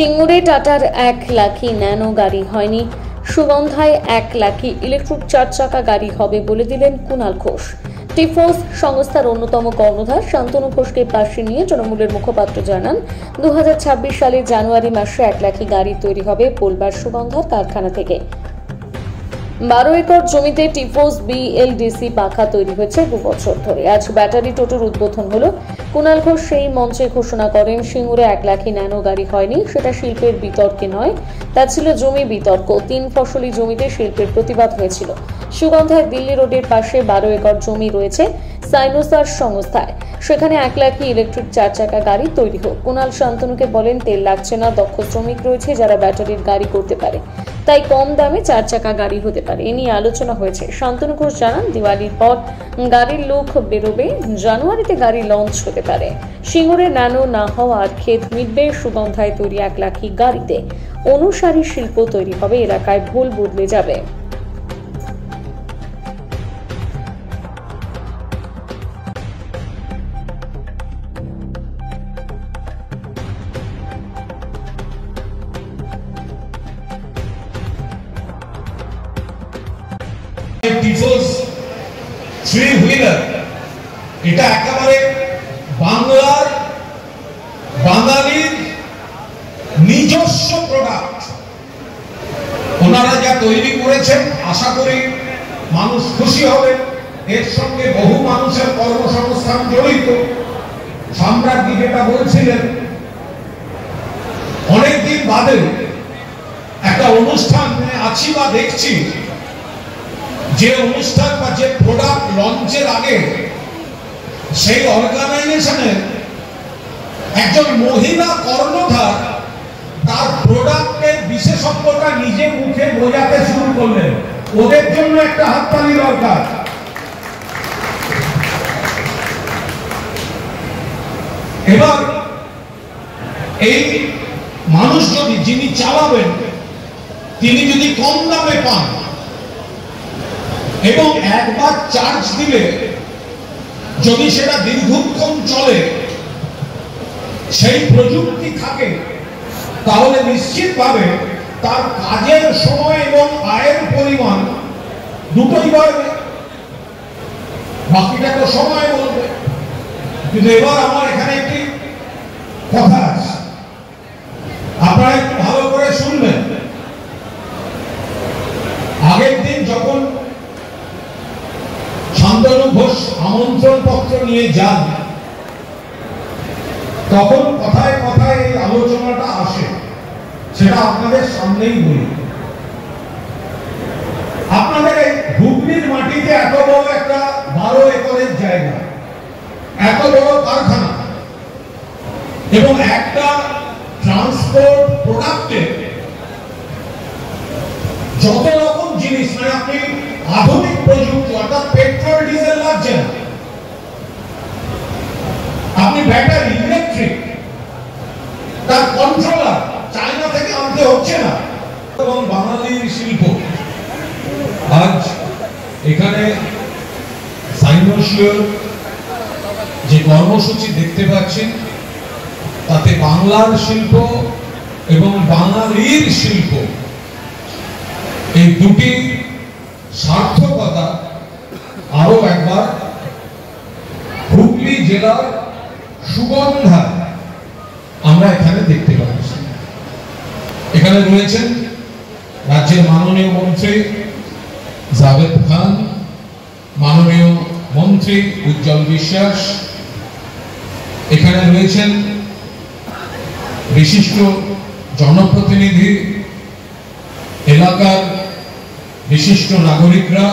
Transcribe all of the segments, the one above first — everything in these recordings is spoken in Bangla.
সিঙ্গুরে টাটার 1 লাখি ন্যানো গাড়ি হয়নি, সুগন্ধায় 1 লাখি ইলেকট্রিক 4 চাকা গাড়ি হবে বলে দিলেন কুণাল ঘোষ। টিফোস সংস্থার অন্যতম কর্ণধার শান্তনু ঘোষকে পাশে নিয়ে তৃণমূলের মুখপাত্র জানান, 2026 সালের জানুয়ারি মাসে 1 লাখি গাড়ি তৈরি হবে পোলবার সুগন্ধার কারখানা থেকে। 12 একর জমিতে টিফোস বিএলডিসি পাখা তৈরি হয়েছে 2 বছর ধরে। আজ ব্যাটারি টোটোর উদ্বোধন হলো। কুণাল ঘোষ সেই মঞ্চে ঘোষণা করেন, সিঙ্গুরে 1 লাখি ন্যানো গাড়ি হয়নি, সেটা শিল্পের বিতর্কে নয়, তা ছিল জমি বিতর্ক। 3 ফসলি জমিতে শিল্পের প্রতিবাদ হয়েছিল। সুগন্ধায় দিল্লি রোডের পাশে 12 একর জমি রয়েছে সাইনোসার সংস্থায়, সেখানে 1 লাখি ইলেকট্রিক 4 চাকা গাড়ি তৈরি হোক। কুণাল শান্তনুকে বলেন, তেল লাগছে না, দক্ষ শ্রমিক রয়েছে যারা ব্যাটারির গাড়ি করতে পারে, তাই কম দামে 4 চাকা গাড়ি হতে পারে। এ নিয়ে আলোচনা হয়েছে। শান্তনু ঘোষ জানান, দিওয়ালির পর গাড়ির লুক বেরোবে, জানুয়ারিতে গাড়ি লঞ্চ হতে পারে। সিঙ্গুরে ন্যানো না হওয়ার ক্ষেত মিটবে সুগন্ধায় তৈরি 1 লাখি গাড়িতে। অনুসারী শিল্প তৈরি হবে, এলাকায় ভুল বদলে যাবে। টিফোস 3 হুইলার এটা একেবারে বাঙালির নিজস্ব প্রোডাক্ট। ওনারা যা তৈরি করেছেন, আশা করি মানুষ খুশি হবে। এর সঙ্গে বহু মানুষের কর্মসংস্থান জড়িত। সম্রাটজি যেটা বলছিলেন, অনেকদিন বাদে একটা অনুষ্ঠানে আছি বা দেখছি, যে অনুষ্ঠান বা যে প্রোডাক্ট লঞ্চের আগে সেই অর্গানাইজেশনের একজন মহিলা কর্ণধার তার প্রোডাক্টের বিশেষত্বটা নিজে মুখে বোঝাতে শুরু করলেন। ওদের জন্য একটা হাততালি দরকার। এবার এই মানুষ যিনি চালাবেন, তিনি যদি কম দামে পান এবং একবার চার্জ দিলে যদি সেটা দীর্ঘক্ষণ চলে, সেই প্রযুক্তি থাকে, তাহলে নিশ্চিতভাবে তার কাজের সময় এবং আয়ের পরিমাণ দুটোই বাড়বে। বাকিটা তো সময় বলবে। কিন্তু এবার আমার এখানে একটি কথা আছে, আপনারা ভালো করে শুনবেন। আগের দিন যখন শান্তনু ঘোষ আমন্ত্রণ পত্র নিয়ে যান, তখন কথায় কথায় এই আলোচনাটা আসে, সেটা আপনাদের সামনেই বলি। আপনাদের এই হুগলির মাটিতে এত বড় একটা 12 একরের জায়গা, এত বড় কারখানা এবং একটা ট্রান্সপোর্ট প্রোডাক্টে যত রকম জিনিস, মানে আপনি আধুনিক প্রযুক্তি, অর্থাৎ পেট্রোল ডিজেল লাগছে না, আপনি ব্যাটারি ইলেকট্রিক, তার কন্ট্রোলার চায়না থেকে আনতে হচ্ছে না। এবং বাঙালির শিল্প আজ এখানে সাইনোসিওর যে কর্মসূচি দেখতে পাচ্ছেন, তাতে বাংলার শিল্প এবং বাঙালির শিল্প এই দুটি সার্থকতা আরো একবার হুগলি জেলার সুগন্ধা আমরা এখানে দেখতে পাচ্ছি। এখানে রয়েছেন রাজ্যের মাননীয় মন্ত্রী জাভেদ খান, মাননীয় মন্ত্রী উজ্জ্বল বিশ্বাস, এখানে রয়েছেন বিশিষ্ট জনপ্রতিনিধি, এলাকার বিশিষ্ট নাগরিকরা,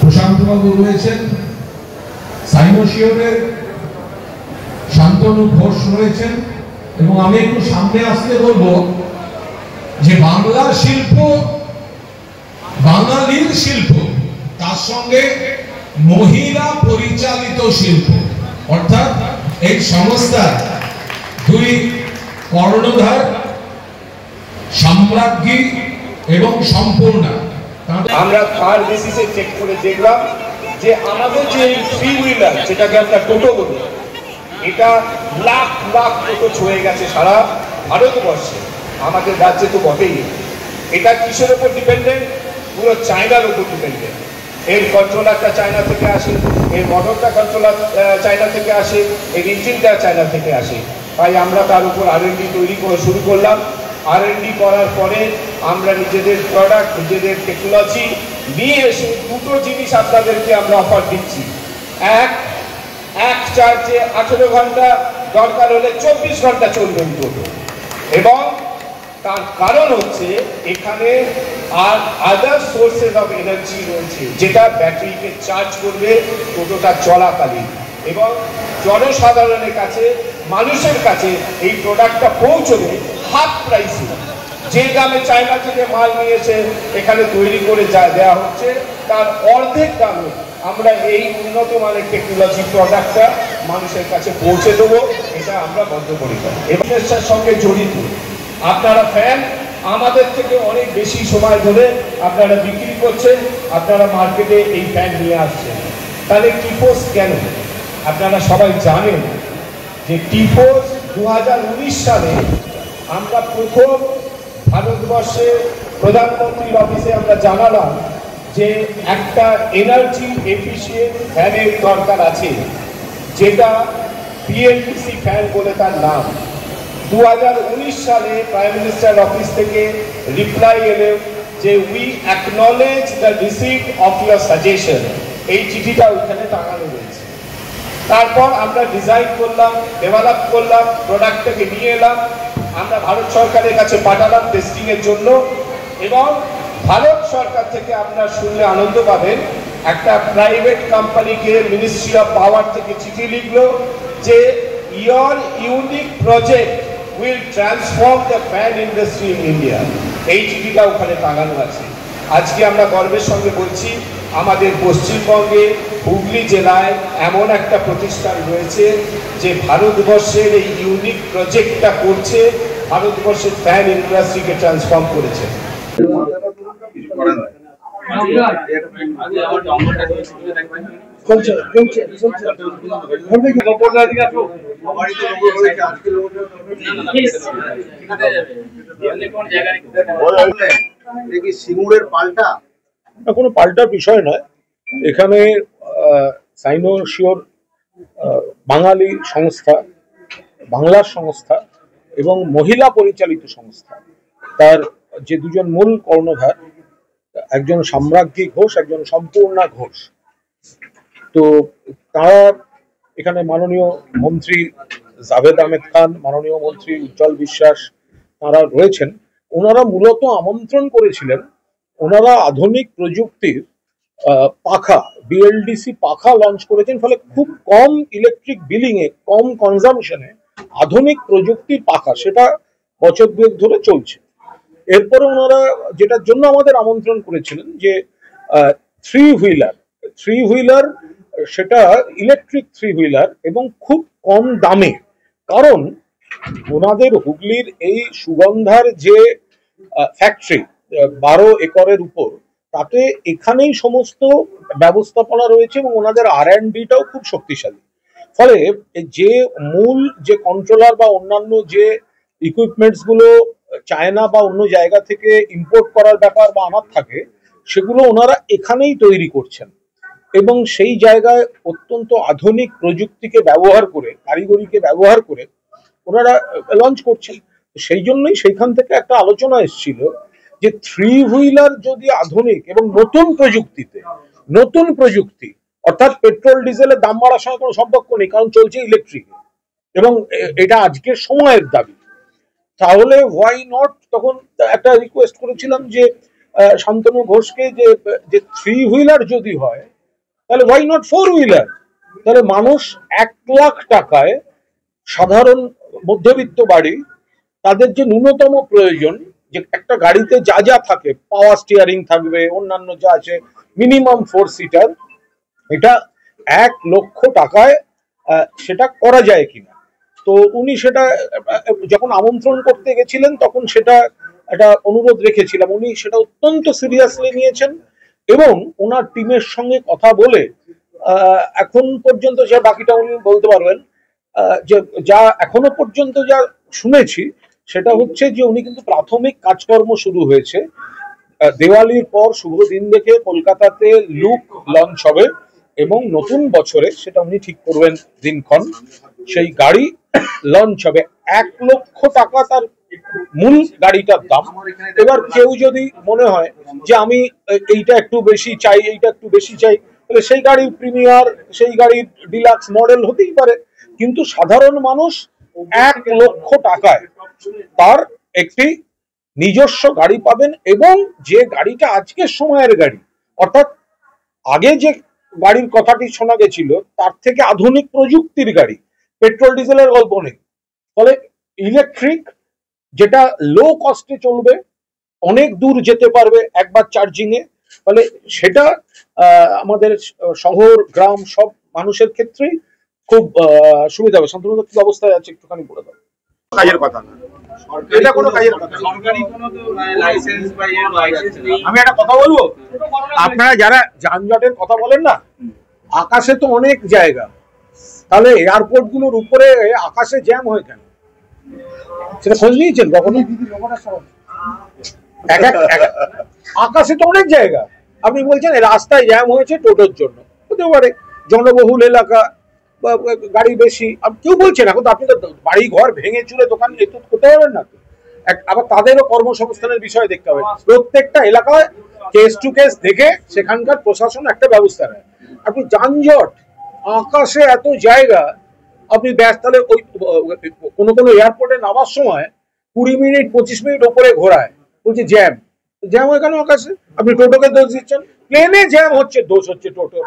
প্রশান্তবাবু রয়েছেন, সাইনোসিওরের শান্তনু ঘোষ রয়েছেন, এবং আমি একটু সামনে আসতে বলবো যে বাংলার শিল্প, বাঙালির শিল্প, তার সঙ্গে মহিলা পরিচালিত শিল্প, অর্থাৎ এই সংস্থার 2 কর্ণধার সম্রাজ্ঞী এবং সম্পূর্ণা। আমরা কার বেসিসে চেক করে দেখলাম যে আমাদের যে 3 হুইলার, যেটাকে আমরা টোটো বলি, এটা লাখ লাখ টোটো ছুঁয়ে গেছে সারা ভারতবর্ষে, আমাদের রাজ্যে তো বটেই। এটা কিসের উপর ডিপেন্ডেন্ট? পুরো চায়নার উপর ডিপেন্ডেন্ট। এর কন্ট্রোলারটা চায়না থেকে আসে, এর মোটরটা কন্ট্রোলার চায়না থেকে আসে, এর ইঞ্জিনটা চায়না থেকে আসে। তাই আমরা তার উপর R&D তৈরি করে শুরু করলাম। R&D করার পরে আমরা নিজেদের প্রোডাক্ট, নিজেদের টেকনোলজি নিয়ে এসে দুটো জিনিস আপনাদেরকে আমরা অফার দিচ্ছি। এক চার্জে 18 ঘন্টা, দরকার হলে 24 ঘন্টা চলবে টোটো। এবং তার কারণ হচ্ছে এখানে আর আদার সোর্সেস অফ এনার্জি রয়েছে, যেটা ব্যাটারিকে চার্জ করবে টোটোটা চলাকালীন। এবং জনসাধারণের কাছে, মানুষের কাছে এই প্রোডাক্টটা পৌঁছবে হাফ প্রাইসে। যে দামে চায়না থেকে মাল নিয়ে এসে এখানে তৈরি করে যা দেওয়া হচ্ছে, তার অর্ধেক দামে আমরা এই উন্নত মানের টেকনোলজি প্রোডাক্টটা মানুষের কাছে পৌঁছে দেবো। এটা আমরা বদ্ধপরিকর এবং এর সঙ্গে জড়িত। আপনারা ফ্যান আমাদের থেকে অনেক বেশি সময় ধরে আপনারা বিক্রি করছেন, আপনারা মার্কেটে এই ফ্যান নিয়ে আসছেন। তাহলে টিফোস কেন? আপনারা সবাই জানেন যে টিফোস 2019 সালে আমরা প্রথম ভারতবর্ষে প্রধানমন্ত্রীর অফিসে আমরা জানালাম যে একটা এনার্জি এফিশিয়েন্ট ফ্যানের দরকার আছে, যেটা BLDC ফ্যান বলে তার নাম। 2019 সালে প্রাইম মিনিস্টার অফিস থেকে রিপ্লাই এলো যে we acknowledge the receipt of your suggestion. এই চিঠিটা ওইখানে টাঙানো রয়েছে। তারপর আমরা ডিজাইন করলাম, ডেভেলপ করলাম, প্রোডাক্টটাকে নিয়ে এলাম, আমরা ভারত সরকারের কাছে পাঠালাম টেস্টিংয়ের জন্য। এবং ভারত সরকার থেকে আপনারা শুনলে আনন্দ পাবেন, একটা প্রাইভেট কোম্পানিকে মিনিস্ট্রি অফ পাওয়ার থেকে চিঠি লিখলো যে your unique project will transform the fan industry in India. এই চিঠিটা ওখানে টাঙানো আছে। আজকে আমরা গর্বের সঙ্গে বলছি, আমাদের পশ্চিমবঙ্গে হুগলি জেলায় এমন একটা প্রতিষ্ঠান রয়েছে যে ভারতবর্ষের এই ইউনিক প্রজেক্টটা করছে, ভারতবর্ষের ফ্যান ইন্ডাস্ট্রিকে ট্রান্সফর্ম করেছে। কোনো পাল্টার বিষয় নয়। এখানে সাইনোশিওর বাঙালি সংস্থা, বাংলার সংস্থা এবং মহিলা পরিচালিত সংস্থা, তার যে দুজন মূল কর্ণধার, একজন সাম্রাজ্ঞী ঘোষ, একজন সম্পূর্ণা ঘোষ। তো তারা এখানে মাননীয় মন্ত্রী জাভেদ আহমেদ খান, মাননীয় মন্ত্রী উজ্জ্বল বিশ্বাস, তারা রয়েছেন। ওনারা মূলত আমন্ত্রণ করেছিলেন, ওনারা আধুনিক প্রযুক্তির পাখা, BLDC পাখা লঞ্চ করেছেন। ফলে খুব কম ইলেকট্রিক বিলিং এ, কম কনজামশনে আধুনিক প্রযুক্তির পাখা, সেটা বছর দুয়েক ধরে চলছে। এরপরে ওনারা যেটার জন্য আমাদের আমন্ত্রণ করেছিলেন যে থ্রি হুইলার, সেটা ইলেকট্রিক থ্রি হুইলার এবং খুব কম দামে। কারণ ওনাদের হুগলির এই সুগন্ধার যে ফ্যাক্টরি 12 একরের উপর, তাতে এখানেই সমস্ত ব্যবস্থাপনা রয়েছে এবং ওনাদের R&Dটাও খুব শক্তিশালী। ফলে যে মূল যে কন্ট্রোলার বা অন্যান্য যে ইকুইপমেন্টস গুলো চায়না বা অন্য জায়গা থেকে ইম্পোর্ট করার ব্যাপার বা আনার থাকে, সেগুলো ওনারা এখানেই তৈরি করছেন এবং সেই জায়গায় অত্যন্ত আধুনিক প্রযুক্তিকে ব্যবহার করে, কারিগরিকে ব্যবহার করে ওনারা লঞ্চ করছেন। সেই জন্যই সেইখান থেকে একটা আলোচনা এসেছিল যে থ্রি হুইলার যদি আধুনিক এবং নতুন প্রযুক্তি, অর্থাৎ পেট্রোল ডিজেলের দাম বাড়ার সঙ্গে কোনো সম্পর্ক নেই, কারণ চলছে ইলেকট্রিক এবং এটা আজকের সময়ের দাবি, তাহলে হোয়াই নট। তখন একটা রিকোয়েস্ট করেছিলাম যে শান্তনু ঘোষকে যে থ্রি হুইলার যদি হয়, তাহলে হোয়াই নট ফোর হুইলার। তাহলে মানুষ 1 লাখ টাকায়, সাধারণ মধ্যবিত্ত বাড়ি, তাদের যে ন্যূনতম প্রয়োজন, যে একটা গাড়িতে যা যা থাকে, পাওয়ার স্টিয়ারিং থাকবে, অন্যান্য যা আছে, মিনিমাম 4 সিটার, এটা 1 লক্ষ টাকায় সেটা করা যায় কিনা। তো উনি সেটা যখন আমন্ত্রণ করতে গেছিলেন তখন সেটা একটা অনুরোধ রেখেছিলাম, উনি সেটা অত্যন্ত সিরিয়াসলি নিয়েছেন এবং ওনার টিমের সঙ্গে কথা বলে এখন পর্যন্ত, সে বাকিটা উনি বলতে পারবেন, যে যা এখনো পর্যন্ত যা শুনেছি সেটা হচ্ছে যে উনি কিন্তু প্রাথমিক কাজকর্ম শুরু হয়েছে, দিওয়ালির পর শুভ দিন দেখে কলকাতাতে লুক লঞ্চ হবে এবং নতুন বছরে সেটা উনি ঠিক করবেন দিনক্ষণ, সেই গাড়ি লঞ্চ হবে। 1 লক্ষ টাকা তার মূল গাড়িটার দাম। এবার কেউ যদি মনে হয় যে আমি এইটা একটু বেশি চাই, এইটা একটু বেশি চাই, তাহলে সেই গাড়ির প্রিমিয়ার, সেই গাড়ির ডিলাক্স মডেল হতেই পারে, কিন্তু সাধারণ মানুষ 1 লক্ষ টাকায় তার একটি নিজস্ব গাড়ি পাবেন। এবং যে গাড়িটা আজকের সময়ের গাড়ি, অর্থাৎ আগে যে গাড়ির কথাটি শোনা গেছিল তার থেকে আধুনিক প্রযুক্তির গাড়ি, পেট্রোল ডিজেলের গল্প নেই। ফলে ইলেকট্রিক, যেটা লো কস্টে চলবে, অনেক দূর যেতে পারবে একবার চার্জিং এ, ফলে সেটা আমাদের শহর গ্রাম সব মানুষের ক্ষেত্রেই খুব সুবিধা হবে। শান্তনু কি অবস্থায় আছে একটুখানি বলে দাও। কাজের কথা না, এটা কোনো কাজের কথা, সরকারি কোনো তো লাইসেন্স বা লাইসেন্স নেই। আমি একটা কথা বলবো, আপনারা যারা যানজটের কথা বলেন না, আকাশে তো অনেক জায়গা, তাহলে এয়ারপোর্ট গুলোর উপরে আকাশে জ্যাম হয় কেন? সেটা খোঁজ নিয়েছেন কখনো? আকাশে তো অনেক জায়গা, আপনি বলছেন রাস্তায় জ্যাম হয়েছে টোটোর জন্য, হতে পারে জনবহুল এলাকা বা গাড়ি বেশি, কেউ বলছেন। এখন তো আপনি তো বাড়ি ঘর ভেঙে চুরে দোকান করতে পারবেন না। আবার তাদেরও কর্মসংস্থানের বিষয় দেখতে হবে। প্রত্যেকটা এলাকায় কেস টু কেস দেখে সেখানকার প্রশাসন একটা ব্যবস্থা নেয়। আপনি যানজট, আকাশে এত জায়গা, আপনি ব্যস্ত, তাহলে ওই কোনো কোনো এয়ারপোর্টে নামার সময় 20 মিনিট 25 মিনিট ওপরে ঘোরায়, বলছে জ্যাম। জ্যাম হয় কেন আকাশে? আপনি টোটোকে দোষ দিচ্ছেন, প্লেনে জ্যাম হচ্ছে, দোষ হচ্ছে টোটো।